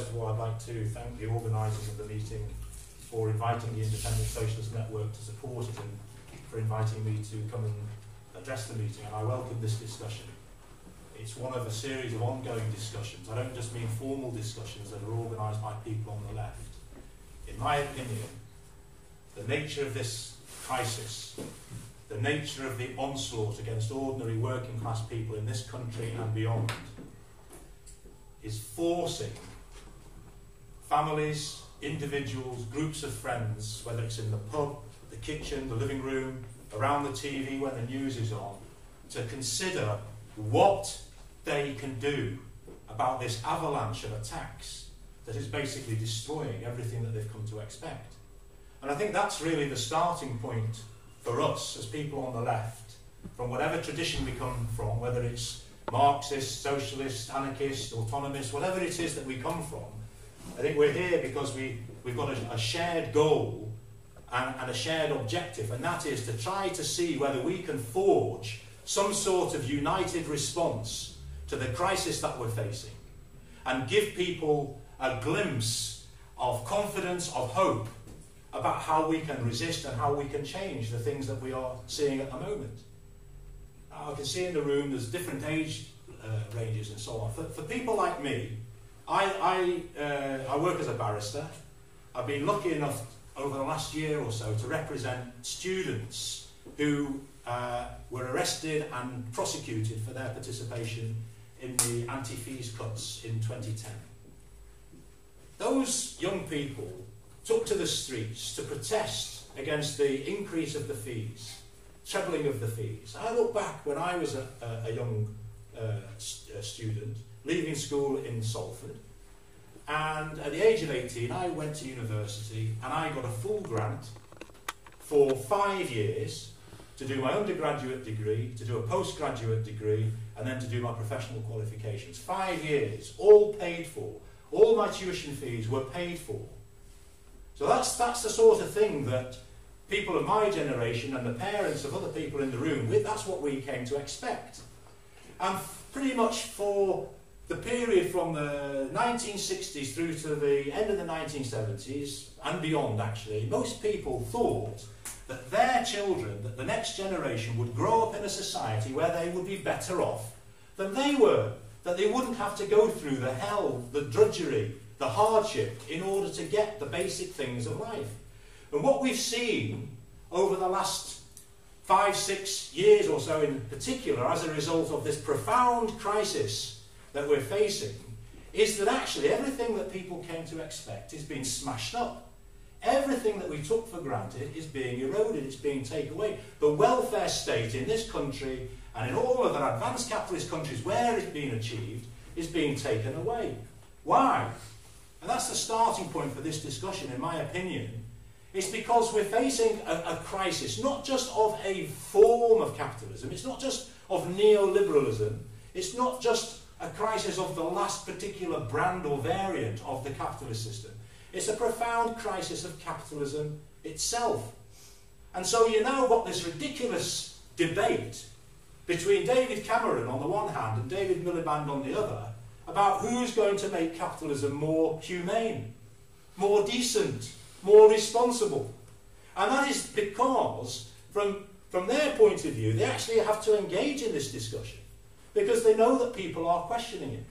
first of all, I'd like to thank the organisers of the meeting for inviting the Independent Socialist Network to support it and for inviting me to come and address the meeting, and I welcome this discussion. It's one of a series of ongoing discussions. I don't just mean formal discussions that are organised by people on the left. In my opinion, the nature of this crisis, the nature of the onslaught against ordinary working class people in this country and beyond, is forcing families, individuals, groups of friends, whether it's in the pub, the kitchen, the living room, around the TV when the news is on, to consider what they can do about this avalanche of attacks that is basically destroying everything that they've come to expect. And I think that's really the starting point for us as people on the left, from whatever tradition we come from, whether it's Marxist, socialist, anarchist, autonomist, whatever it is that we come from. I think we're here because we've got a shared goal and a shared objective, and that is to try to see whether we can forge some sort of united response to the crisis that we're facing and give people a glimpse of confidence, of hope about how we can resist and how we can change the things that we are seeing at the moment. I can see in the room there's different age ranges and so on. For people like me, I work as a barrister. I've been lucky enough over the last year or so to represent students who were arrested and prosecuted for their participation in the anti-fees cuts in 2010. Those young people took to the streets to protest against the increase of the fees, trebling of the fees. I look back when I was a young student, leaving school in Salford, and at the age of 18 I went to university and I got a full grant for 5 years to do my undergraduate degree, to do a postgraduate degree, and then to do my professional qualifications. 5 years, all paid for. All my tuition fees were paid for. So that's the sort of thing that people of my generation and the parents of other people in the room, that's what we came to expect. And pretty much for the period from the 1960s through to the end of the 1970s, and beyond actually, most people thought that their children, that the next generation would grow up in a society where they would be better off than they were, that they wouldn't have to go through the hell, the drudgery, the hardship in order to get the basic things of life. And what we've seen over the last 5-6 years or so in particular, as a result of this profound crisis that we're facing, is that actually everything that people came to expect is being smashed up. Everything that we took for granted is being eroded, it's being taken away. The welfare state in this country and in all other advanced capitalist countries where it's been achieved is being taken away. Why? And that's the starting point for this discussion, in my opinion. It's because we're facing a crisis, not just of a form of capitalism, it's not just of neoliberalism, it's not just a crisis of the last particular brand or variant of the capitalist system. It's a profound crisis of capitalism itself. And so you now got this ridiculous debate between David Cameron on the one hand and David Miliband on the other about who's going to make capitalism more humane, more decent, more responsible. And that is because, from their point of view, they actually have to engage in this discussion because they know that people are questioning it.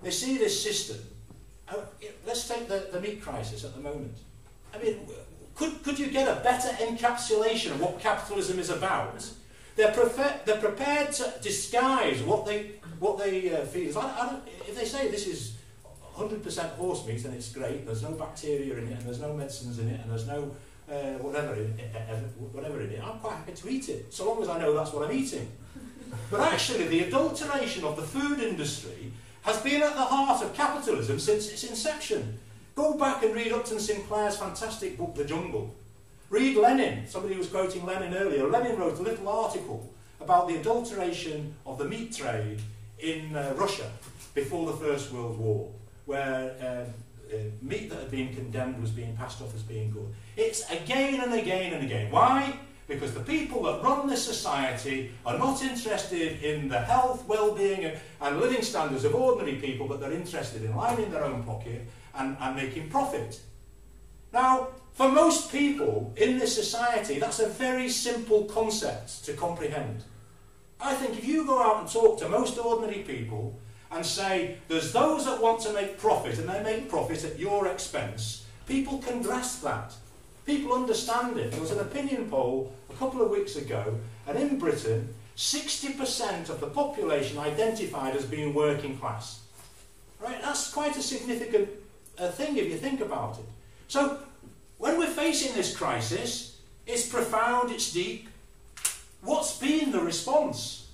They see this system. Let's take the meat crisis at the moment. I mean, could you get a better encapsulation of what capitalism is about? They're prepared to disguise what they feel. If they say this is 100% horse meat and it's great, there's no bacteria in it, and there's no medicines in it, and there's no whatever in it, I'm quite happy to eat it, so long as I know that's what I'm eating. But actually, the adulteration of the food industry has been at the heart of capitalism since its inception. Go back and read Upton Sinclair's fantastic book, The Jungle. Read Lenin. Somebody was quoting Lenin earlier. Lenin wrote a little article about the adulteration of the meat trade in Russia before the First World War, where meat that had been condemned was being passed off as being good. It's again and again and again. Why? because the people that run this society are not interested in the health, well-being and living standards of ordinary people, but they're interested in lining their own pocket and making profit. Now, for most people in this society, that's a very simple concept to comprehend. I think if you go out and talk to most ordinary people and say, there's those that want to make profit, and they make profit at your expense, people can grasp that. People understand it. There was an opinion poll a couple of weeks ago, and in Britain, 60% of the population identified as being working class. Right? That's quite a significant thing if you think about it. So, when we're facing this crisis, it's profound, it's deep. What's been the response?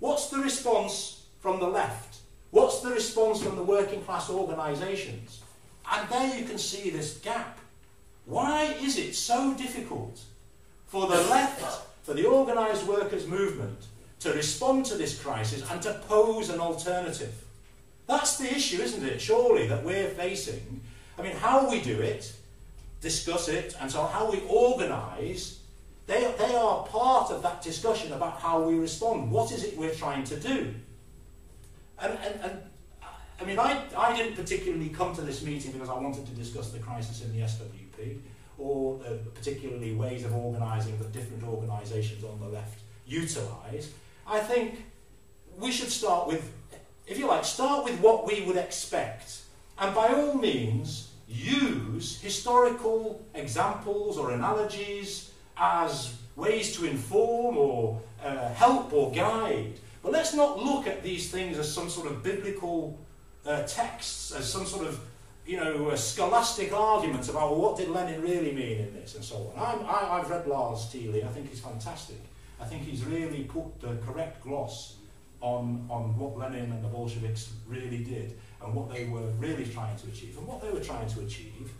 What's the response from the left? What's the response from the working class organisations? And there you can see this gap. Why is it so difficult for the left, for the organised workers' movement, to respond to this crisis and to pose an alternative? That's the issue, isn't it, surely, that we're facing. I mean, how we do it, discuss it, and so how we organise, they are part of that discussion about how we respond. What is it we're trying to do? And I mean, I didn't particularly come to this meeting because I wanted to discuss the crisis in the SWP, or particularly ways of organising that different organisations on the left utilise. I think we should start with, if you like, start with what we would expect. And by all means, use historical examples or analogies as ways to inform or help or guide. But let's not look at these things as some sort of biblical texts, as some sort of, scholastic arguments about, well, what did Lenin really mean in this, and so on. I've read Lars Thiele. I think he's fantastic. I think he's really put the correct gloss on what Lenin and the Bolsheviks really did and what they were really trying to achieve. And what they were trying to achieve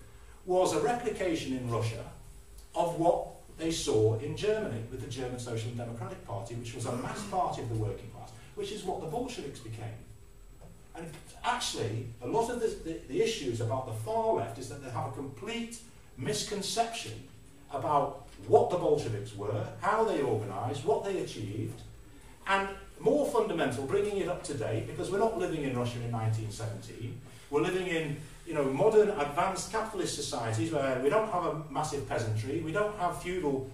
was a replication in Russia of what they saw in Germany with the German Social and Democratic Party, which was a mass party of the working class, which is what the Bolsheviks became. And actually, a lot of the issues about the far left is that they have a complete misconception about what the Bolsheviks were, how they organised, what they achieved, and more fundamental, bringing it up to date, because we're not living in Russia in 1917, we're living in modern, advanced capitalist societies where we don't have a massive peasantry, we don't have feudal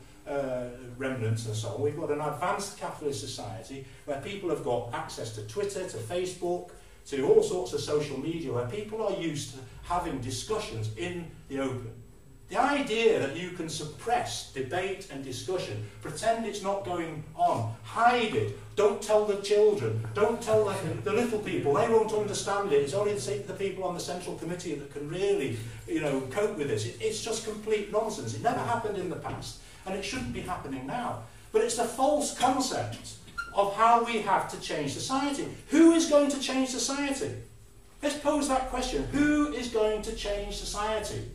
remnants and so on. We've got an advanced capitalist society where people have got access to Twitter, to Facebook, to all sorts of social media, where people are used to having discussions in the open. The idea that you can suppress debate and discussion, pretend it's not going on, hide it, don't tell the children, don't tell the little people, they won't understand it, it's only the people on the Central Committee that can really cope with this. It's just complete nonsense. It never happened in the past, and it shouldn't be happening now. But it's a false concept of how we have to change society. Who is going to change society? Let's pose that question. Who is going to change society?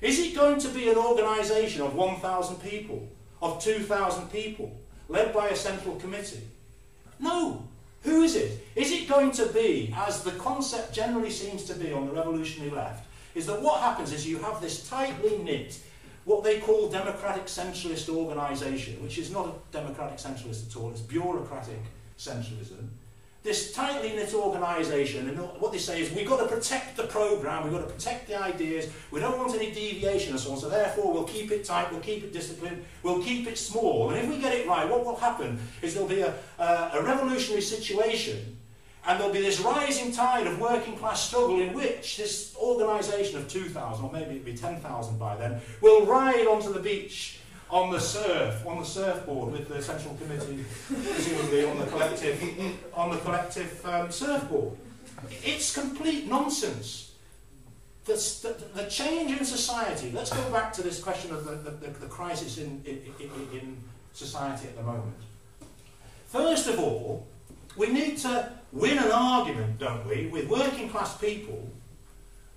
Is it going to be an organisation of 1,000 people, of 2,000 people, led by a central committee? No. Who is it? Is it going to be, as the concept generally seems to be on the revolutionary left, is that what happens is you have this tightly knit, what they call democratic centralist organisation, which is not a democratic centralist at all, it's bureaucratic centralism. This tightly knit organisation, and what they say is, we've got to protect the programme, we've got to protect the ideas, we don't want any deviation and so on, so therefore we'll keep it tight, we'll keep it disciplined, we'll keep it small. And if we get it right, what will happen is there'll be a revolutionary situation, and there'll be this rising tide of working class struggle in which this organisation of 2,000, or maybe it'll be 10,000 by then, will ride onto the beach on the surfboard with the Central Committee, presumably on the collective surfboard. It's complete nonsense. The change in society, let's go back to this question of the crisis in society at the moment. First of all, we need to win an argument, don't we, with working class people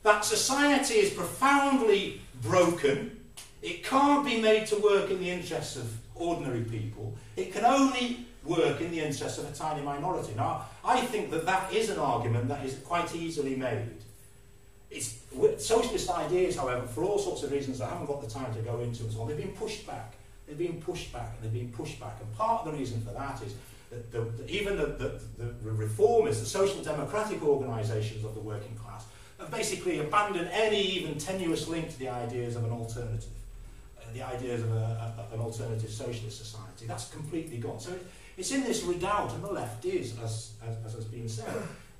that society is profoundly broken. It can't be made to work in the interests of ordinary people. It can only work in the interests of a tiny minority. Now, I think that is an argument that is quite easily made. Socialist ideas, however, for all sorts of reasons I haven't got the time to go into and so on, they've been pushed back. They've been pushed back and they've been pushed back. And part of the reason for that is that even the reformists, the social democratic organisations of the working class, have basically abandoned any even tenuous link to the ideas of an alternative, the ideas of an alternative socialist society. That's completely gone. So it's in this redoubt, and the left is, as has been said,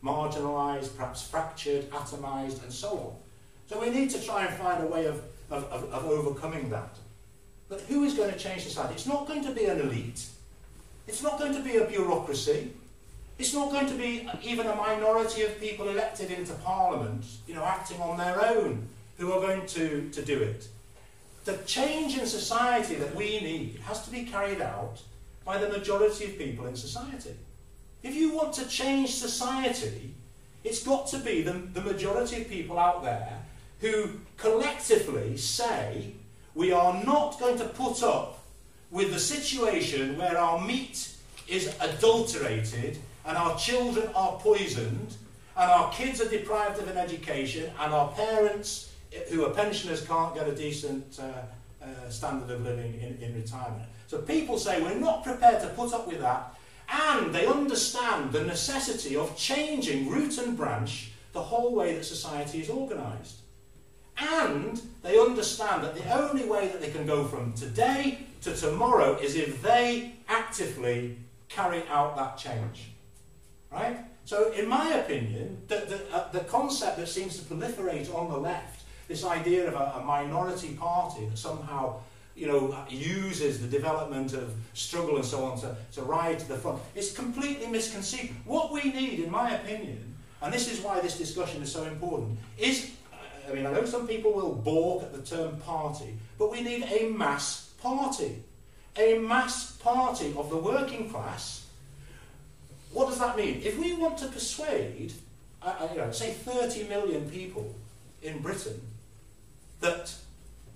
marginalised, perhaps fractured, atomised, and so on. So we need to try and find a way of overcoming that. But who is going to change society? It's not going to be an elite. It's not going to be a bureaucracy. It's not going to be even a minority of people elected into Parliament, acting on their own, who are going to do it. The change in society that we need has to be carried out by the majority of people in society. If you want to change society, it's got to be the majority of people out there who collectively say, we are not going to put up with the situation where our meat is adulterated and our children are poisoned and our kids are deprived of an education and our parents who are pensioners can't get a decent standard of living in retirement. So people say we're not prepared to put up with that, and they understand the necessity of changing root and branch the whole way that society is organised. And they understand that the only way that they can go from today to tomorrow is if they actively carry out that change. Right? So in my opinion, the concept that seems to proliferate on the left, this idea of a minority party that somehow uses the development of struggle and so on to ride to the front, it's completely misconceived. What we need, in my opinion, and this is why this discussion is so important, is, I know some people will balk at the term party, but we need a mass party. A mass party of the working class. What does that mean? If we want to persuade, say 30 million people in Britain that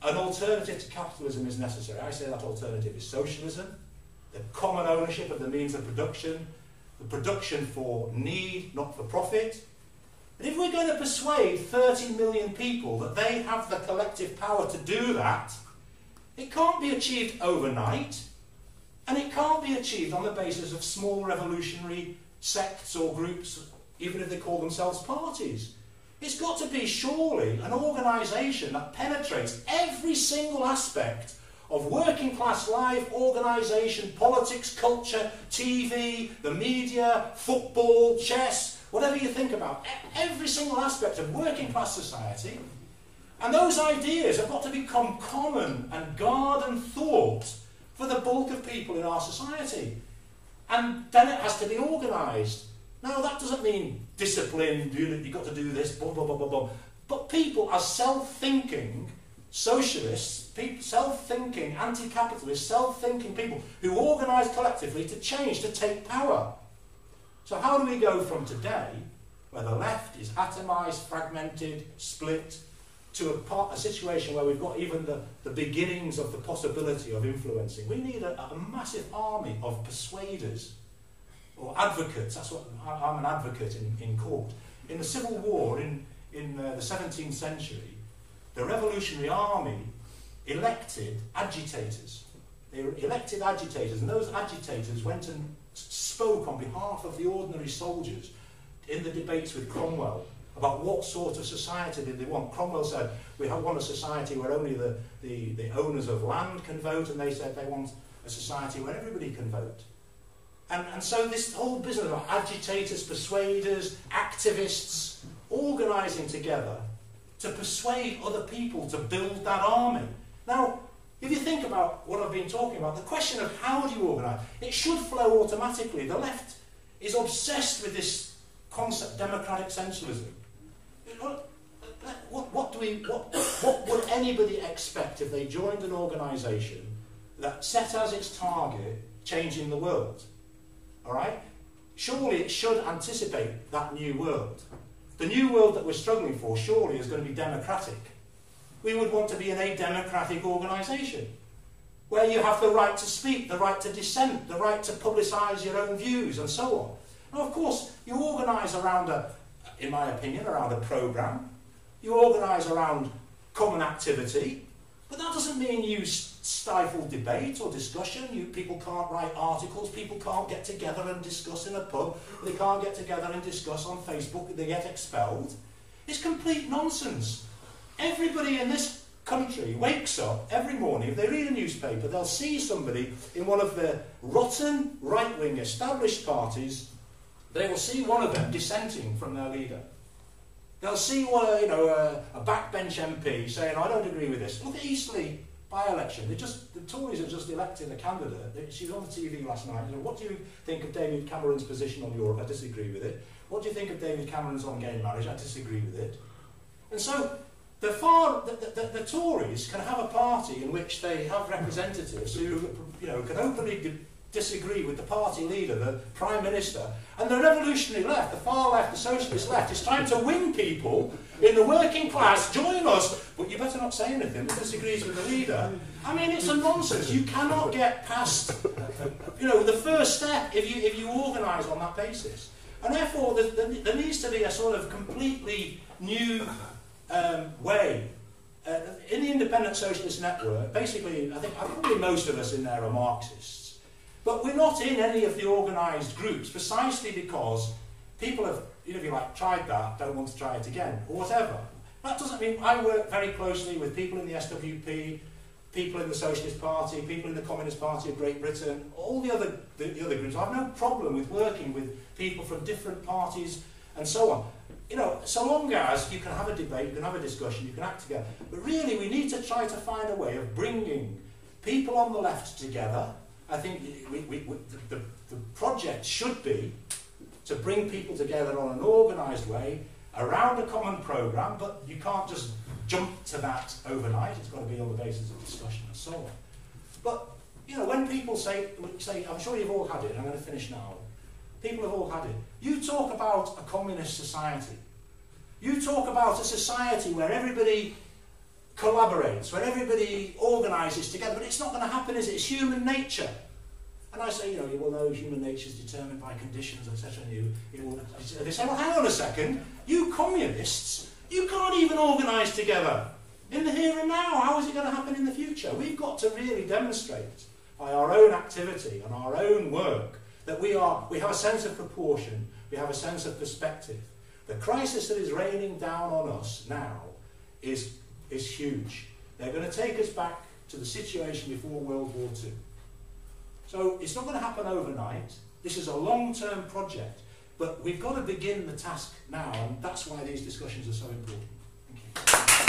an alternative to capitalism is necessary, I say that alternative is socialism, the common ownership of the means of production, the production for need, not for profit. But if we're going to persuade 30 million people that they have the collective power to do that, it can't be achieved overnight, and it can't be achieved on the basis of small revolutionary sects or groups, even if they call themselves parties. It's got to be surely an organisation that penetrates every single aspect of working class life, organisation, politics, culture, TV, the media, football, chess, whatever you think about, every single aspect of working class society. And those ideas have got to become common and garden thought for the bulk of people in our society. And then it has to be organised. Now, that doesn't mean discipline, you've got to do this, blah, blah, blah, blah, blah. But people are self-thinking socialists, self-thinking anti-capitalists, self-thinking people who organise collectively to change, to take power. So how do we go from today, where the left is atomised, fragmented, split, to a situation where we've got even the beginnings of the possibility of influencing? We need a massive army of persuaders, or advocates. That's what I'm an advocate in court. In the Civil War in the 17th century, the Revolutionary Army elected agitators. They elected agitators, and those agitators went and spoke on behalf of the ordinary soldiers in the debates with Cromwell about what sort of society did they want. Cromwell said, we want a society where only the owners of land can vote, and they said they want a society where everybody can vote. And so this whole business of agitators, persuaders, activists, organising together to persuade other people to build that army. Now, if you think about what I've been talking about, the question of how do you organise, it should flow automatically. The left is obsessed with this concept, democratic centralism. What would anybody expect if they joined an organisation that set as its target changing the world? All right? Surely it should anticipate that new world. The new world that we're struggling for surely is going to be democratic. We would want to be in a democratic organisation where you have the right to speak, the right to dissent, the right to publicise your own views and so on. Now, of course, you organise around in my opinion, around a programme. You organise around common activity. But that doesn't mean you stifle debate or discussion. People can't write articles, people can't get together and discuss in a pub, they can't get together and discuss on Facebook, they get expelled. It's complete nonsense. Everybody in this country wakes up every morning, if they read a newspaper, they'll see somebody in one of the rotten, right-wing established parties, they will see one of them dissenting from their leader. They'll see a backbench MP saying, I don't agree with this. Look at Eastleigh by-election. The Tories have just elected a candidate. She was on the TV last night. What do you think of David Cameron's position on Europe? I disagree with it. What do you think of David Cameron's on gay marriage? I disagree with it. And so the Tories can have a party in which they have representatives who can openly disagree with the party leader, the Prime Minister, and the revolutionary left, the far left, the socialist left, is trying to win people in the working class, join us, but you better not say anything that disagrees with the leader. I mean, it's a nonsense. You cannot get past, the first step if you organise on that basis. And therefore, there needs to be a sort of completely new way. In the Independent Socialist Network, basically, I think probably most of us in there are Marxists. But we're not in any of the organised groups, precisely because people have, if you like, tried that, don't want to try it again, or whatever. That doesn't mean I work very closely with people in the SWP, people in the Socialist Party, people in the Communist Party of Great Britain, all the other groups. I have no problem with working with people from different parties and so on. So long as you can have a debate, you can have a discussion, you can act together. But really, we need to try to find a way of bringing people on the left together. I think the project should be to bring people together on an organised way around a common programme, but you can't just jump to that overnight. It's got to be on the basis of discussion and so on. But, when people say, I'm sure you've all had it, and I'm going to finish now. People have all had it. You talk about a communist society. You talk about a society where everybody collaborates, where everybody organises together, but it's not going to happen, is it? It's human nature. And I say, you will know human nature is determined by conditions, etc. They say, well, hang on a second, you communists, you can't even organise together in the here and now. How is it going to happen in the future? We've got to really demonstrate by our own activity and our own work that we have a sense of proportion, we have a sense of perspective. The crisis that is raining down on us now is huge. They're going to take us back to the situation before World War II. So it's not going to happen overnight. This is a long-term project, but we've got to begin the task now, and that's why these discussions are so important. Thank you.